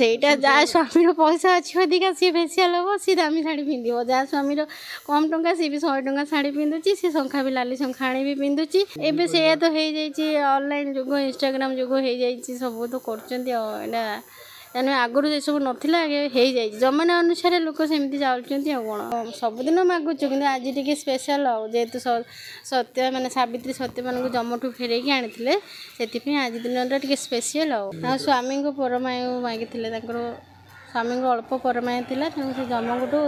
ସେଇଟା ଯାହା ସ୍ୱାମୀର ପଇସା ଅଛି ଅଧିକା ସିଏ ଫେସିଆଲ୍ ହେବ, ସିଏ ଦାମୀ ଶାଢ଼ୀ ପିନ୍ଧିବ। ଯାହା ସ୍ୱାମୀର କମ୍ ଟଙ୍କା ସିଏ ବି 100 ଟଙ୍କା ଶାଢ଼ୀ ପିନ୍ଧୁଛି, ସିଏ ଶଙ୍ଖା ବି ଲାଲି ଶଙ୍ଖାଣି ବି ପିନ୍ଧୁଛି। ଏବେ ସେଇଆ ତ ହେଇଯାଇଛି, ଅନଲାଇନ୍ ଯୁଗ, ଇନଷ୍ଟାଗ୍ରାମ ଯୁଗ ହେଇଯାଇଛି, ସବୁ ତ କରୁଛନ୍ତି ଆଉ। ଏଇଟା ତେଣୁ ଆଗରୁ ଏସବୁ ନଥିଲା, ହେଇଯାଇଛି ଜମାନା ଅନୁସାରେ ଲୋକ ସେମିତି ଚାଲୁଛନ୍ତି ଆଉ କ'ଣ। ସବୁଦିନ ମାଗୁଛୁ କିନ୍ତୁ ଆଜି ଟିକେ ସ୍ପେଶାଲ୍ ଆଉ, ଯେହେତୁ ସତ୍ୟ ମାନେ ସାବିତ୍ରୀ ସତ୍ୟମାନଙ୍କୁ ଜମଠୁ ଫେରେଇକି ଆଣିଥିଲେ, ସେଥିପାଇଁ ଆଜି ଦିନଟା ଟିକେ ସ୍ପେଶିଆଲ୍ ଆଉ। ଆଉ ସ୍ୱାମୀଙ୍କ ପରମାୟୁ ମାଗିଥିଲେ, ତାଙ୍କର ସ୍ୱାମୀଙ୍କ ଅଳ୍ପ ପରମାୟୁ ଥିଲା, ତେଣୁ ସେ ଜମଙ୍କଠୁ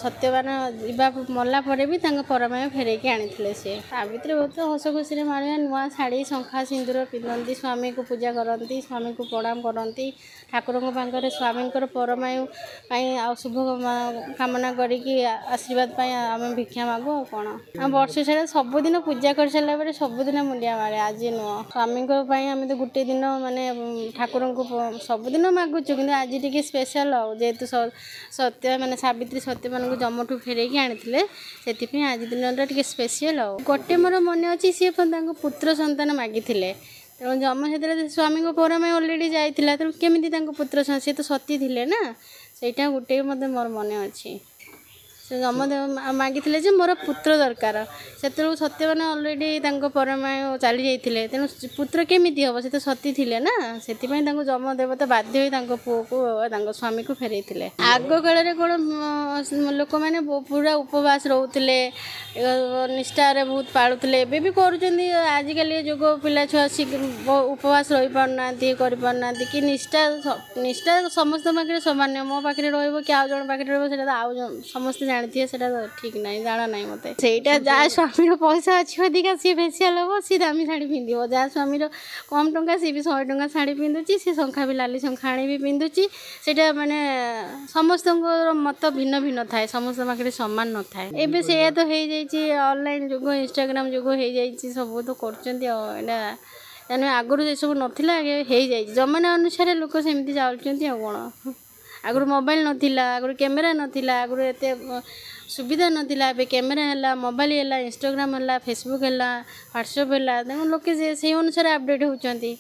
ସତ୍ୟବାନ ଯିବା ମଲା ପରେ ବି ତାଙ୍କ ପରମାୟୁ ଫେରେଇକି ଆଣିଥିଲେ। ସିଏ ସାବିତ୍ରୀ ବହୁତ ହସ ଖୁସିରେ ମାଣିବା, ନୂଆ ଶାଢ଼ୀ ଶଙ୍ଖା ସିନ୍ଦୁର ପିନ୍ଧନ୍ତି, ସ୍ୱାମୀଙ୍କୁ ପୂଜା କରନ୍ତି, ସ୍ୱାମୀଙ୍କୁ ପ୍ରଣାମ କରନ୍ତି, ଠାକୁରଙ୍କ ପାଖରେ ସ୍ୱାମୀଙ୍କର ପରମାୟୁ ପାଇଁ ଆଉ ଶୁଭ କାମନା କରିକି ଆଶୀର୍ବାଦ ପାଇଁ ଆମେ ଭିକ୍ଷା ମାଗୁ ଆଉ କ'ଣ। ଆଉ ବର୍ଷ ସାରା ସବୁଦିନ ପୂଜା କରିସାରିଲା ପରେ ସବୁଦିନ ମୁଣ୍ଡିଆ ମାରେ, ଆଜି ନୁହଁ। ସ୍ୱାମୀଙ୍କ ପାଇଁ ଆମେ ତ ଗୋଟେ ଦିନ ମାନେ ଠାକୁରଙ୍କୁ ସବୁଦିନ ମାଗୁଛୁ କିନ୍ତୁ ଆଜି ଟିକେ ସ୍ପେଶାଲ୍ ଆଉ, ଯେହେତୁ ସତ୍ୟ ମାନେ ସାବିତ୍ରୀ ସତ୍ୟମାନଙ୍କୁ ଜମଠୁ ଫେରେଇକି ଆଣିଥିଲେ, ସେଥିପାଇଁ ଆଜି ଦିନଟା ଟିକେ ସ୍ପେଶିଆଲ୍ ଆଉ। ଗୋଟେ ମୋର ମନେ ଅଛି, ସିଏ ତାଙ୍କ ପୁତ୍ର ସନ୍ତାନ ମାଗିଥିଲେ, ତେଣୁ ଜମ ସେଥିରେ ସ୍ୱାମୀଙ୍କ ପରମାୟୁ ଅଲରେଡ଼ି ଯାଇଥିଲା, ତେଣୁ କେମିତି ତାଙ୍କ ପୁତ୍ର ସିଏ ତ ସତୀ ଥିଲେ ନା, ସେଇଟା ଗୋଟେ ମୋତେ ମୋର ମନେ ଅଛି। ସେ ଜମ ମାଗିଥିଲେ ଯେ ମୋର ପୁତ୍ର ଦରକାର, ସେତେବେଳକୁ ସତ୍ୟମାନେ ଅଲରେଡ଼ି ତାଙ୍କ ପରମାୟୁ ଚାଲି ଯାଇଥିଲେ, ତେଣୁ ପୁତ୍ର କେମିତି ହେବ, ସେ ତ ସତୀ ଥିଲେ ନା, ସେଥିପାଇଁ ତାଙ୍କୁ ଯମ ଦେବତା ବାଧ୍ୟ ହୋଇ ତାଙ୍କ ପୁଅକୁ ତାଙ୍କ ସ୍ୱାମୀକୁ ଫେରେଇଥିଲେ। ଆଗ କାଳରେ କ'ଣ ଲୋକମାନେ ପୁରା ଉପବାସ ରହୁଥିଲେ, ନିଷ୍ଠାରେ ବହୁତ ପାଳୁଥିଲେ, ଏବେ ବି କରୁଛନ୍ତି। ଆଜିକାଲି ଯୁଗ ପିଲା ଛୁଆ ଉପବାସ ରହିପାରୁନାହାନ୍ତି, କରିପାରୁନାହାନ୍ତି, କି ନିଷ୍ଠା ସମସ୍ତଙ୍କ ପାଖରେ ସମାନ, ମୋ ପାଖରେ ରହିବ କି ଆଉ ଜଣ ପାଖରେ ରହିବ ସେଇଟା ତ ଆଉ ସମସ୍ତେ ଜାଣିଥିବେ, ସେଇଟା ତ ଠିକ୍ ନାହିଁ, ଜାଣା ନାହିଁ ମୋତେ। ସେଇଟା ଯାହା ସ୍ୱାମୀର ପଇସା ଅଛି ଅଧିକା ସିଏ ଫେସିଆଲ୍ ହେବ, ସିଏ ଦାମୀ ଶାଢ଼ୀ ପିନ୍ଧିବ। ଯାହା ସ୍ୱାମୀର କମ୍ ଟଙ୍କା ସିଏ ବି 100 ଟଙ୍କା ଶାଢ଼ୀ ପିନ୍ଧୁଛି, ସିଏ ଶଙ୍ଖା ବି ଲାଲି ଶଙ୍ଖାଣି ବି ପିନ୍ଧୁଛି। ସେଇଟା ମାନେ ସମସ୍ତଙ୍କର ମତ ଭିନ୍ନ ଭିନ୍ନ ଥାଏ, ସମସ୍ତଙ୍କ ପାଖରେ ସମାନ ନଥାଏ। ଏବେ ସେଇଆ ତ ହେଇଯାଇଛି, ଅନଲାଇନ୍ ଯୁଗ, ଇନଷ୍ଟାଗ୍ରାମ ଯୁଗ ହେଇଯାଇଛି, ସବୁ ତ କରୁଛନ୍ତି ଆଉ। ଏଇଟା ତେଣୁ ଆଗରୁ ଏସବୁ ନଥିଲା, ହେଇଯାଇଛି ଜମାନା ଅନୁସାରେ ଲୋକ ସେମିତି ଚାଲୁଛନ୍ତି ଆଉ କ'ଣ। ଆଗରୁ ମୋବାଇଲ୍ ନଥିଲା, ଆଗରୁ କ୍ୟାମେରା ନଥିଲା, ଆଗରୁ ଏତେ ସୁବିଧା ନଥିଲା, ଏବେ କ୍ୟାମେରା ହେଲା, ମୋବାଇଲ୍ ହେଲା, ଇନଷ୍ଟାଗ୍ରାମ ହେଲା, ଫେସବୁକ୍ ହେଲା, ହ୍ୱାଟ୍ସଆପ୍ ହେଲା, ତେଣୁ ଲୋକେ ସେଇ ଅନୁସାରେ ଅପଡ଼େଟ୍ ହେଉଛନ୍ତି।